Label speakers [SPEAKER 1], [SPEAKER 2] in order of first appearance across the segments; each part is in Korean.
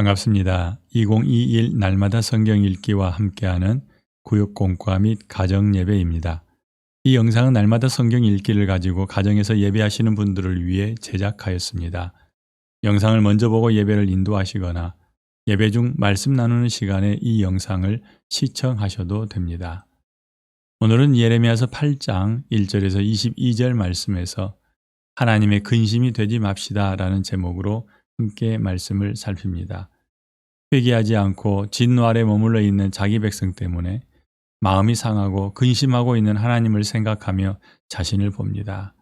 [SPEAKER 1] 반갑습니다. 2021 날마다 성경 읽기와 함께하는 구역 공과 및 가정 예배입니다. 이 영상은 날마다 성경 읽기를 가지고 가정에서 예배하시는 분들을 위해 제작하였습니다. 영상을 먼저 보고 예배를 인도하시거나 예배 중 말씀 나누는 시간에 이 영상을 시청하셔도 됩니다. 오늘은 예레미야서 8장 1절에서 22절 말씀에서 하나님의 근심이 되지 맙시다 라는 제목으로 함께 말씀을 살핍니다. 회개하지 않고 진노 아래 머물러 있는 자기 백성 때문에 마음이 상하고 근심하고 있는 하나님을 생각하며 자신을 봅니다.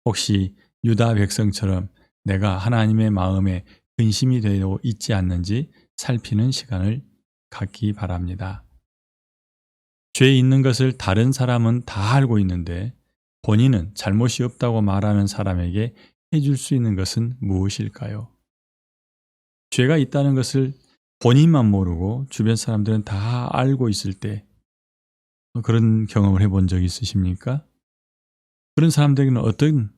[SPEAKER 1] 혹시 유다 백성처럼 내가 하나님의 마음에 근심이 되어 있지 않는지 살피는 시간을 갖기 바랍니다. 죄 있는 것을 다른 사람은 다 알고 있는데 본인은 잘못이 없다고 말하는 사람에게 해줄 수 있는 것은 무엇일까요? 죄가 있다는 것을 본인만 모르고 주변 사람들은 다 알고 있을 때 그런 경험을 해본 적 있으십니까? 그런 사람들에게는 어떤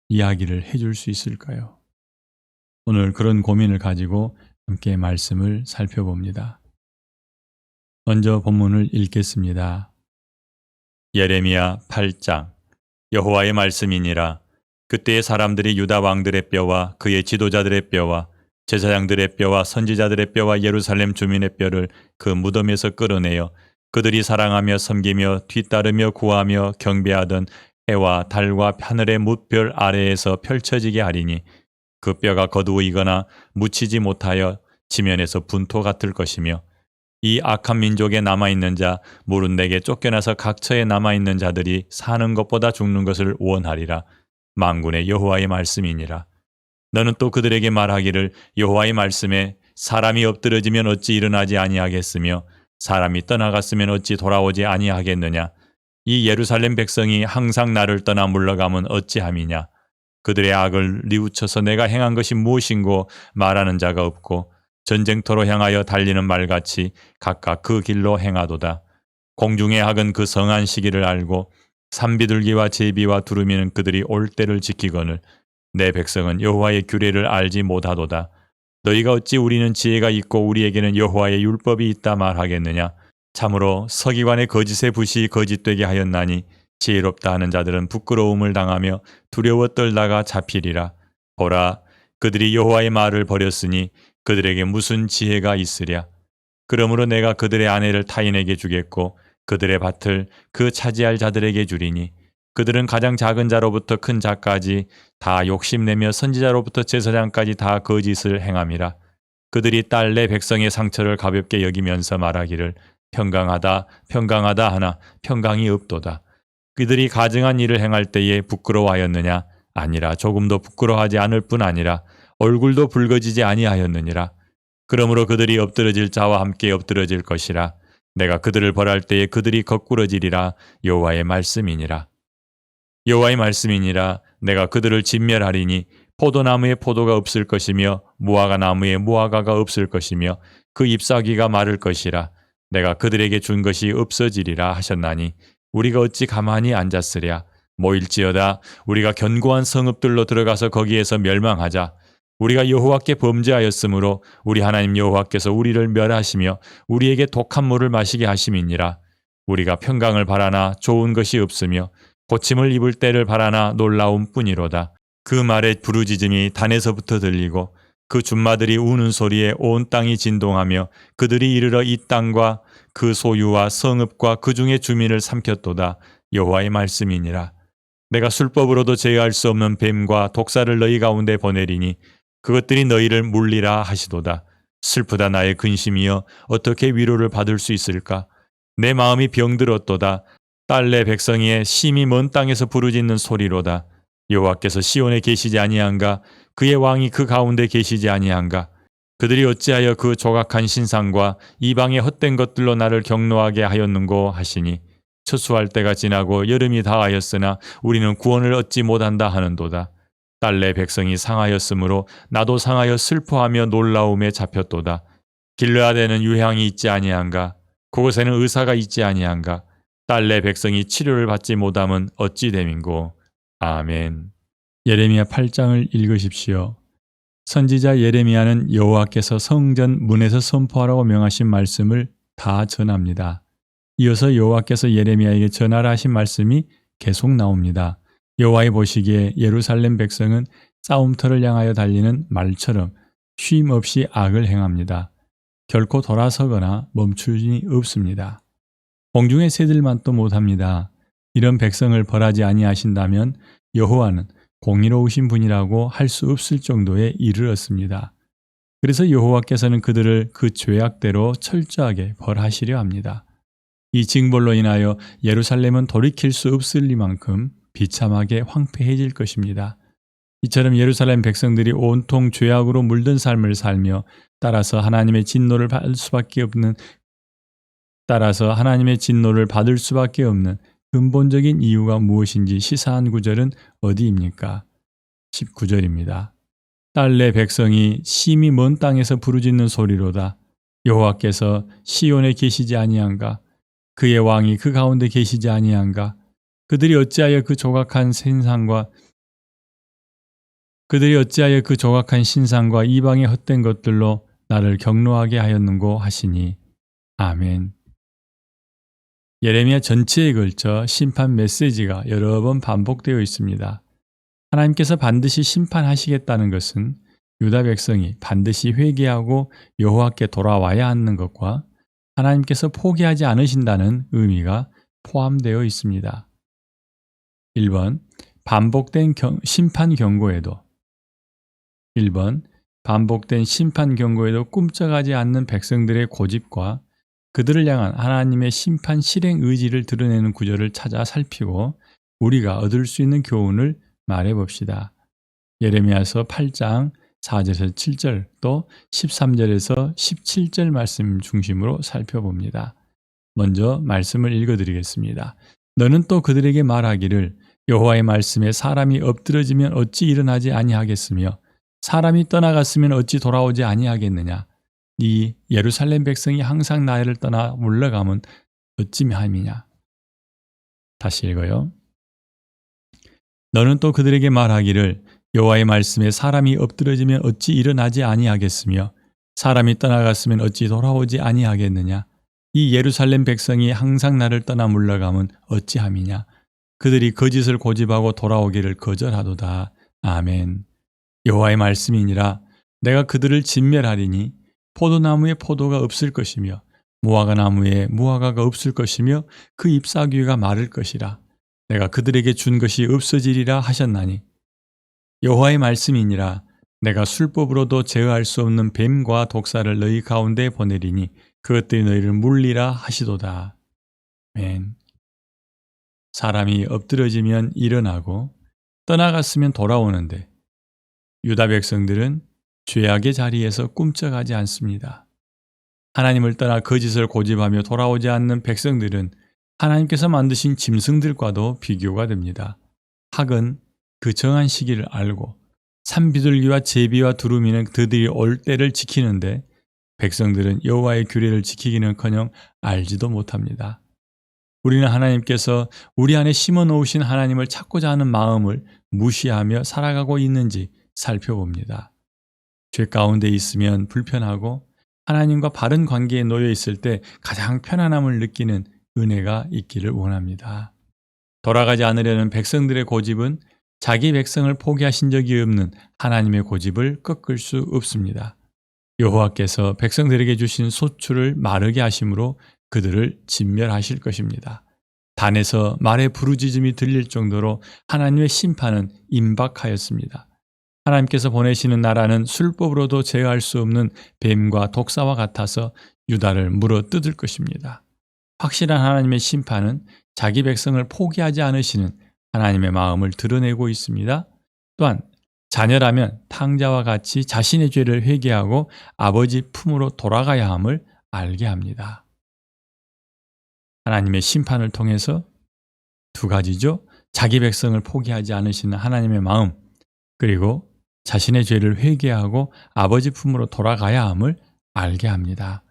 [SPEAKER 1] 이야기를 해줄 수 있을까요? 오늘 그런 고민을 가지고 함께 말씀을 살펴봅니다. 먼저 본문을 읽겠습니다. 예레미야 8장 여호와의 말씀이니라. 그때의 사람들이 유다 왕들의 뼈와 그의 지도자들의 뼈와 제사장들의 뼈와 선지자들의 뼈와 예루살렘 주민의 뼈를 그 무덤에서 끌어내어 그들이 사랑하며 섬기며 뒤따르며 구하며 경배하던 해와 달과 하늘의 뭇별 아래에서 펼쳐지게 하리니 그 뼈가 거두이거나 묻히지 못하여 지면에서 분토 같을 것이며 이 악한 민족에 남아있는 자 무릇 내게 쫓겨나서 각처에 남아있는 자들이 사는 것보다 죽는 것을 원하리라. 만군의 여호와의 말씀이니라. 너는 또 그들에게 말하기를 여호와의 말씀에 사람이 엎드러지면 어찌 일어나지 아니하겠으며 사람이 떠나갔으면 어찌 돌아오지 아니하겠느냐. 이 예루살렘 백성이 항상 나를 떠나 물러가면 어찌함이냐. 그들의 악을 뉘우쳐서 내가 행한 것이 무엇인고 말하는 자가 없고 전쟁터로 향하여 달리는 말같이 각각 그 길로 행하도다. 공중의 악은 그 성한 시기를 알고 산비둘기와 제비와 두루미는 그들이 올 때를 지키거늘 내 백성은 여호와의 규례를 알지 못하도다. 너희가 어찌 우리는 지혜가 있고 우리에게는 여호와의 율법이 있다 말하겠느냐. 참으로 서기관의 거짓의 붓이 거짓되게 하였나니 지혜롭다 하는 자들은 부끄러움을 당하며 두려워 떨다가 잡히리라. 보라, 그들이 여호와의 말을 버렸으니 그들에게 무슨 지혜가 있으랴. 그러므로 내가 그들의 아내를 타인에게 주겠고 그들의 밭을 그 차지할 자들에게 주리니 그들은 가장 작은 자로부터 큰 자까지 다 욕심내며 선지자로부터 제사장까지 다 거짓을 행함이라. 그들이 딸 내 백성의 상처를 가볍게 여기면서 말하기를 평강하다 평강하다 하나 평강이 없도다. 그들이 가증한 일을 행할 때에 부끄러워하였느냐? 아니라 조금도 부끄러워하지 않을 뿐 아니라 얼굴도 붉어지지 아니하였느니라. 그러므로 그들이 엎드러질 자와 함께 엎드러질 것이라. 내가 그들을 벌할 때에 그들이 거꾸러지리라. 여호와의 말씀이니라. 여호와의 말씀이니라. 내가 그들을 진멸하리니 포도나무에 포도가 없을 것이며 무화과 나무에 무화과가 없을 것이며 그 잎사귀가 마를 것이라. 내가 그들에게 준 것이 없어지리라 하셨나니 우리가 어찌 가만히 앉았으랴. 모일지어다 우리가 견고한 성읍들로 들어가서 거기에서 멸망하자. 우리가 여호와께 범죄하였으므로 우리 하나님 여호와께서 우리를 멸하시며 우리에게 독한 물을 마시게 하심이니라. 우리가 평강을 바라나 좋은 것이 없으며 고침을 입을 때를 바라나 놀라움 뿐이로다. 그 말에 부르짖음이 단에서부터 들리고 그 준마들이 우는 소리에 온 땅이 진동하며 그들이 이르러 이 땅과 그 소유와 성읍과 그 중의 주민을 삼켰도다. 여호와의 말씀이니라. 내가 술법으로도 제어할 수 없는 뱀과 독사를 너희 가운데 보내리니 그것들이 너희를 물리라 하시도다. 슬프다 나의 근심이여 어떻게 위로를 받을 수 있을까? 내 마음이 병들었도다. 딸 내 백성이의 심히 먼 땅에서 부르짖는 소리로다. 여호와께서 시온에 계시지 아니한가? 그의 왕이 그 가운데 계시지 아니한가? 그들이 어찌하여 그 조각한 신상과 이방의 헛된 것들로 나를 경노하게 하였는고 하시니 추수할 때가 지나고 여름이 다하였으나 우리는 구원을 얻지 못한다 하는도다. 딸 내 백성이 상하였으므로 나도 상하여 슬퍼하며 놀라움에 잡혔도다. 길르앗에는 유향이 있지 아니한가? 그곳에는 의사가 있지 아니한가? 딸 내 백성이 치료를 받지 못함은 어찌 됨인고. 아멘. 예레미야 8장을 읽으십시오. 선지자 예레미야는 여호와께서 성전 문에서 선포하라고 명하신 말씀을 다 전합니다. 이어서 여호와께서 예레미야에게 전하라 하신 말씀이 계속 나옵니다. 여호와의 보시기에 예루살렘 백성은 싸움터를 향하여 달리는 말처럼 쉼 없이 악을 행합니다. 결코 돌아서거나 멈출 일이 없습니다. 공중의 새들만도 못합니다. 이런 백성을 벌하지 아니하신다면 여호와는 공의로우신 분이라고 할 수 없을 정도에 이르렀습니다. 그래서 여호와께서는 그들을 그 죄악대로 철저하게 벌하시려 합니다. 이 징벌로 인하여 예루살렘은 돌이킬 수 없을 리만큼 비참하게 황폐해질 것입니다. 이처럼 예루살렘 백성들이 온통 죄악으로 물든 삶을 살며 따라서 하나님의 진노를 받을 수밖에 없는 근본적인 이유가 무엇인지 시사한 구절은 어디입니까? 19절입니다. 딸 내 백성이 심히 먼 땅에서 부르짖는 소리로다. 여호와께서 시온에 계시지 아니한가? 그의 왕이 그 가운데 계시지 아니한가? 그들이 어찌하여 그 조각한 신상과 이방의 헛된 것들로 나를 경노하게 하였는고 하시니. 아멘. 예레미야 전체에 걸쳐 심판 메시지가 여러 번 반복되어 있습니다. 하나님께서 반드시 심판하시겠다는 것은 유다 백성이 반드시 회개하고 여호와께 돌아와야 하는 것과 하나님께서 포기하지 않으신다는 의미가 포함되어 있습니다. 1번 반복된 심판 경고에도 꿈쩍하지 않는 백성들의 고집과 그들을 향한 하나님의 심판 실행 의지를 드러내는 구절을 찾아 살피고 우리가 얻을 수 있는 교훈을 말해봅시다. 예레미야서 8장 4절에서 7절 또 13절에서 17절 말씀 중심으로 살펴봅니다. 먼저 말씀을 읽어드리겠습니다. 너는 또 그들에게 말하기를 여호와의 말씀에 사람이 엎드러지면 어찌 일어나지 아니하겠으며 사람이 떠나갔으면 어찌 돌아오지 아니하겠느냐. 네 예루살렘 백성이 항상 나를 떠나 물러가면 어찌함이냐. 다시 읽어요. 너는 또 그들에게 말하기를 여호와의 말씀에 사람이 엎드러지면 어찌 일어나지 아니하겠으며 사람이 떠나갔으면 어찌 돌아오지 아니하겠느냐. 이 예루살렘 백성이 항상 나를 떠나 물러가면 어찌함이냐. 그들이 거짓을 고집하고 돌아오기를 거절하도다. 아멘. 여호와의 말씀이니라. 내가 그들을 진멸하리니 포도나무에 포도가 없을 것이며 무화과 나무에 무화과가 없을 것이며 그 잎사귀가 마를 것이라. 내가 그들에게 준 것이 없어지리라 하셨나니 여호와의 말씀이니라. 내가 술법으로도 제어할 수 없는 뱀과 독사를 너희 가운데 보내리니 그것들이 너희를 물리라 하시도다. 아멘. 사람이 엎드러지면 일어나고 떠나갔으면 돌아오는데 유다 백성들은 죄악의 자리에서 꿈쩍하지 않습니다. 하나님을 떠나 거짓을 고집하며 돌아오지 않는 백성들은 하나님께서 만드신 짐승들과도 비교가 됩니다. 학은 그 정한 시기를 알고 산비둘기와 제비와 두루미는 그들이 올 때를 지키는데 백성들은 여호와의 규례를 지키기는커녕 알지도 못합니다. 우리는 하나님께서 우리 안에 심어 놓으신 하나님을 찾고자 하는 마음을 무시하며 살아가고 있는지 살펴봅니다. 죄 가운데 있으면 불편하고 하나님과 바른 관계에 놓여 있을 때 가장 편안함을 느끼는 은혜가 있기를 원합니다. 돌아가지 않으려는 백성들의 고집은 자기 백성을 포기하신 적이 없는 하나님의 고집을 꺾을 수 없습니다. 여호와께서 백성들에게 주신 소출을 마르게 하심으로 그들을 진멸하실 것입니다. 단에서 말의 부르짖음이 들릴 정도로 하나님의 심판은 임박하였습니다. 하나님께서 보내시는 나라는 술법으로도 제어할 수 없는 뱀과 독사와 같아서 유다를 물어뜯을 것입니다. 확실한 하나님의 심판은 자기 백성을 포기하지 않으시는 하나님의 마음을 드러내고 있습니다. 또한 자녀라면 탕자와 같이 자신의 죄를 회개하고 아버지 품으로 돌아가야 함을 알게 합니다. 하나님의 심판을 통해서 두 가지죠. 자기 백성을 포기하지 않으시는 하나님의 마음, 그리고 자신의 죄를 회개하고 아버지 품으로 돌아가야 함을 알게 합니다.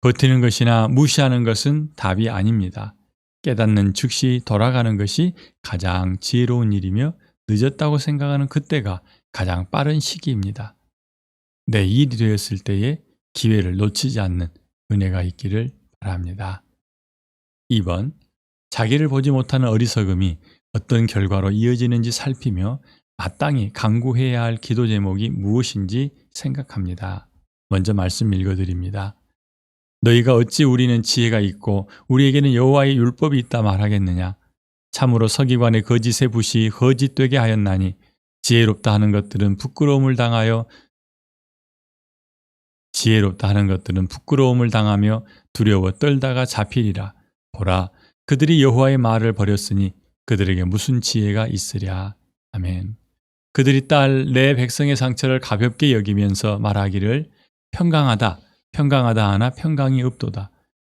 [SPEAKER 1] 버티는 것이나 무시하는 것은 답이 아닙니다. 깨닫는 즉시 돌아가는 것이 가장 지혜로운 일이며 늦었다고 생각하는 그때가 가장 빠른 시기입니다. 내 일이 되었을 때에 기회를 놓치지 않는 은혜가 있기를 바랍니다. 2번, 자기를 보지 못하는 어리석음이 어떤 결과로 이어지는지 살피며 마땅히 간구해야 할 기도 제목이 무엇인지 생각합니다. 먼저 말씀 읽어드립니다. 너희가 어찌 우리는 지혜가 있고 우리에게는 여호와의 율법이 있다 말하겠느냐? 참으로 서기관의 거짓의 붓이 거짓되게 하였나니 지혜롭다 하는 것들은 부끄러움을 당하며 두려워 떨다가 잡히리라. 보라, 그들이 여호와의 말을 버렸으니 그들에게 무슨 지혜가 있으랴. 아멘. 그들이 딸 내 백성의 상처를 가볍게 여기면서 말하기를 평강하다 하나 평강이 없도다.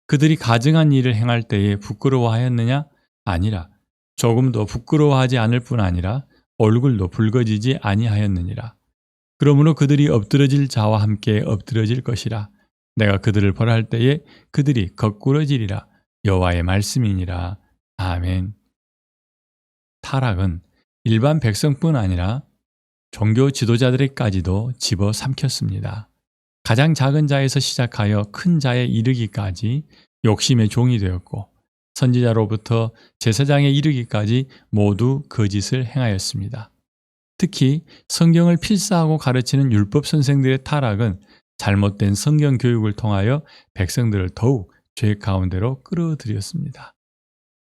[SPEAKER 1] 그들이 가증한 일을 행할 때에 부끄러워하였느냐? 아니라 조금도 부끄러워하지 않을 뿐 아니라 얼굴도 붉어지지 아니하였느니라. 그러므로 그들이 엎드러질 자와 함께 엎드러질 것이라. 내가 그들을 벌할 때에 그들이 거꾸러지리라. 여호와의 말씀이니라. 아멘. 타락은 일반 백성뿐 아니라 종교 지도자들에까지도 집어삼켰습니다. 가장 작은 자에서 시작하여 큰 자에 이르기까지 욕심의 종이 되었고 선지자로부터 제사장에 이르기까지 모두 거짓을 행하였습니다. 특히 성경을 필사하고 가르치는 율법 선생들의 타락은 잘못된 성경 교육을 통하여 백성들을 더욱 죄 가운데로 끌어들였습니다.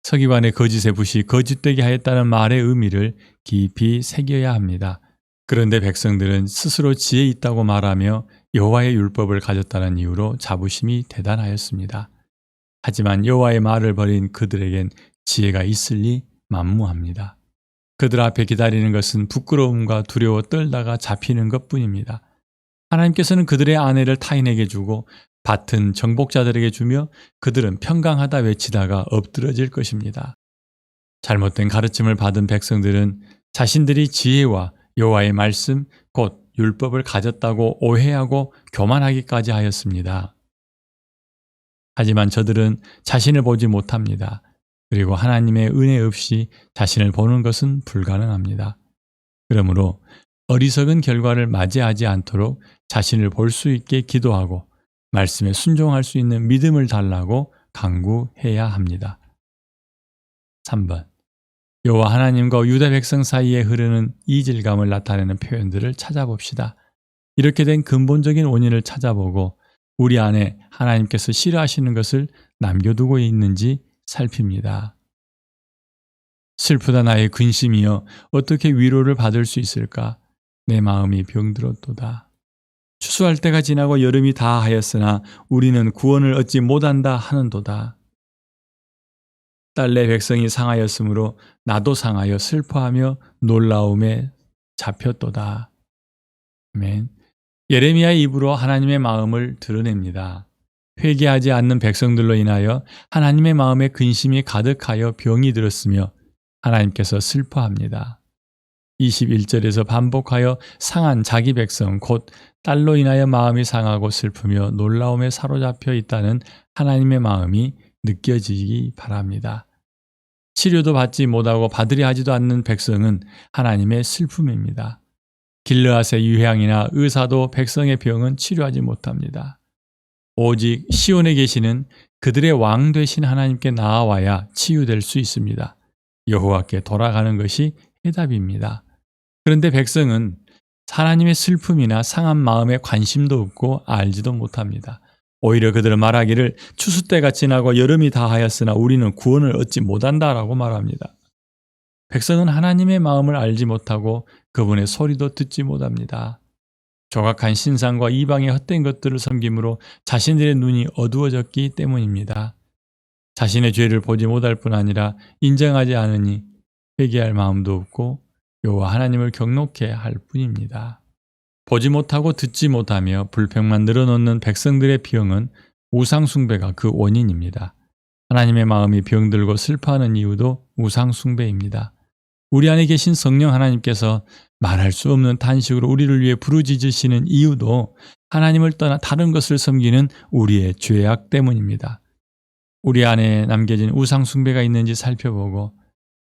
[SPEAKER 1] 서기관의 거짓의 붓이 거짓되게 하였다는 말의 의미를 깊이 새겨야 합니다. 그런데 백성들은 스스로 지혜 있다고 말하며 여호와의 율법을 가졌다는 이유로 자부심이 대단하였습니다. 하지만 여호와의 말을 버린 그들에겐 지혜가 있을 리 만무합니다. 그들 앞에 기다리는 것은 부끄러움과 두려워 떨다가 잡히는 것뿐입니다. 하나님께서는 그들의 아내를 타인에게 주고 밭은 정복자들에게 주며 그들은 평강하다 외치다가 엎드러질 것입니다. 잘못된 가르침을 받은 백성들은 자신들이 지혜와 여호와의 말씀, 곧 율법을 가졌다고 오해하고 교만하기까지 하였습니다. 하지만 저들은 자신을 보지 못합니다. 그리고 하나님의 은혜 없이 자신을 보는 것은 불가능합니다. 그러므로 어리석은 결과를 맞이하지 않도록 자신을 볼 수 있게 기도하고 말씀에 순종할 수 있는 믿음을 달라고 간구해야 합니다. 3번, 여호와 하나님과 유다 백성 사이에 흐르는 이질감을 나타내는 표현들을 찾아봅시다. 이렇게 된 근본적인 원인을 찾아보고 우리 안에 하나님께서 싫어하시는 것을 남겨두고 있는지 살핍니다. 슬프다 나의 근심이여 어떻게 위로를 받을 수 있을까? 내 마음이 병들었도다. 추수할 때가 지나고 여름이 다하였으나 우리는 구원을 얻지 못한다 하는도다. 딸 내 백성이 상하였으므로 나도 상하여 슬퍼하며 놀라움에 잡혔도다. 아멘. 예레미야의 입으로 하나님의 마음을 드러냅니다. 회개하지 않는 백성들로 인하여 하나님의 마음에 근심이 가득하여 병이 들었으며 하나님께서 슬퍼합니다. 21절에서 반복하여 상한 자기 백성 곧 딸로 인하여 마음이 상하고 슬프며 놀라움에 사로잡혀 있다는 하나님의 마음이 느껴지기 바랍니다. 치료도 받지 못하고 받으려 하지도 않는 백성은 하나님의 슬픔입니다. 길르앗의 유향이나 의사도 백성의 병은 치료하지 못합니다. 오직 시온에 계시는 그들의 왕 되신 하나님께 나아와야 치유될 수 있습니다. 여호와께 돌아가는 것이 해답입니다. 그런데 백성은 하나님의 슬픔이나 상한 마음에 관심도 없고 알지도 못합니다. 오히려 그들은 말하기를 추수 때가 지나고 여름이 다하였으나 우리는 구원을 얻지 못한다라고 말합니다. 백성은 하나님의 마음을 알지 못하고 그분의 소리도 듣지 못합니다. 조각한 신상과 이방의 헛된 것들을 섬김으로 자신들의 눈이 어두워졌기 때문입니다. 자신의 죄를 보지 못할 뿐 아니라 인정하지 않으니 회개할 마음도 없고 여호와 하나님을 경노케 할 뿐입니다. 보지 못하고 듣지 못하며 불평만 늘어놓는 백성들의 병은 우상숭배가 그 원인입니다. 하나님의 마음이 병들고 슬퍼하는 이유도 우상숭배입니다. 우리 안에 계신 성령 하나님께서 말할 수 없는 탄식으로 우리를 위해 부르짖으시는 이유도 하나님을 떠나 다른 것을 섬기는 우리의 죄악 때문입니다. 우리 안에 남겨진 우상숭배가 있는지 살펴보고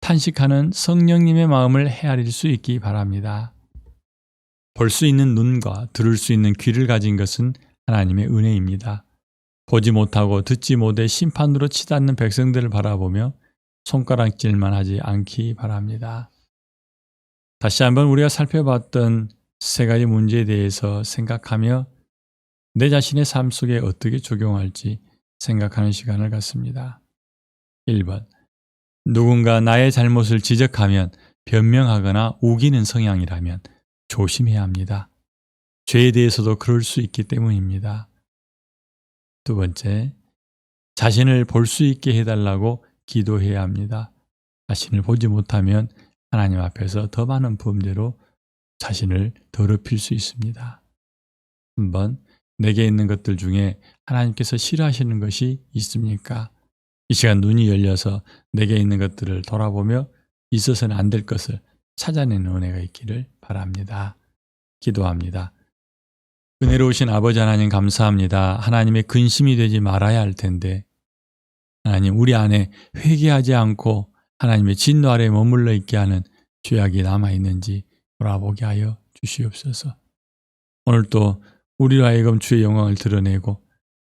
[SPEAKER 1] 탄식하는 성령님의 마음을 헤아릴 수 있기 바랍니다. 볼 수 있는 눈과 들을 수 있는 귀를 가진 것은 하나님의 은혜입니다. 보지 못하고 듣지 못해 심판으로 치닫는 백성들을 바라보며 손가락질만 하지 않기 바랍니다. 다시 한번 우리가 살펴봤던 세 가지 문제에 대해서 생각하며 내 자신의 삶 속에 어떻게 적용할지 생각하는 시간을 갖습니다. 1번. 누군가 나의 잘못을 지적하면 변명하거나 우기는 성향이라면 조심해야 합니다. 죄에 대해서도 그럴 수 있기 때문입니다. 두 번째, 자신을 볼 수 있게 해달라고 기도해야 합니다. 자신을 보지 못하면 하나님 앞에서 더 많은 범죄로 자신을 더럽힐 수 있습니다. 한번 내게 있는 것들 중에 하나님께서 싫어하시는 것이 있습니까? 이 시간 눈이 열려서 내게 있는 것들을 돌아보며 있어서는 안 될 것을 찾아내는 은혜가 있기를 바랍니다. 기도합니다. 은혜로우신 아버지 하나님 감사합니다. 하나님의 근심이 되지 말아야 할 텐데 하나님 우리 안에 회개하지 않고 하나님의 진노 아래 머물러 있게 하는 죄악이 남아있는지 돌아보게 하여 주시옵소서. 오늘 또 우리로 하여금 주의 영광을 드러내고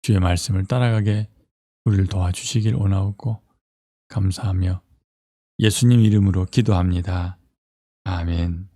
[SPEAKER 1] 주의 말씀을 따라가게 우리를 도와주시길 원하옵고 감사하며 예수님 이름으로 기도합니다. 아멘.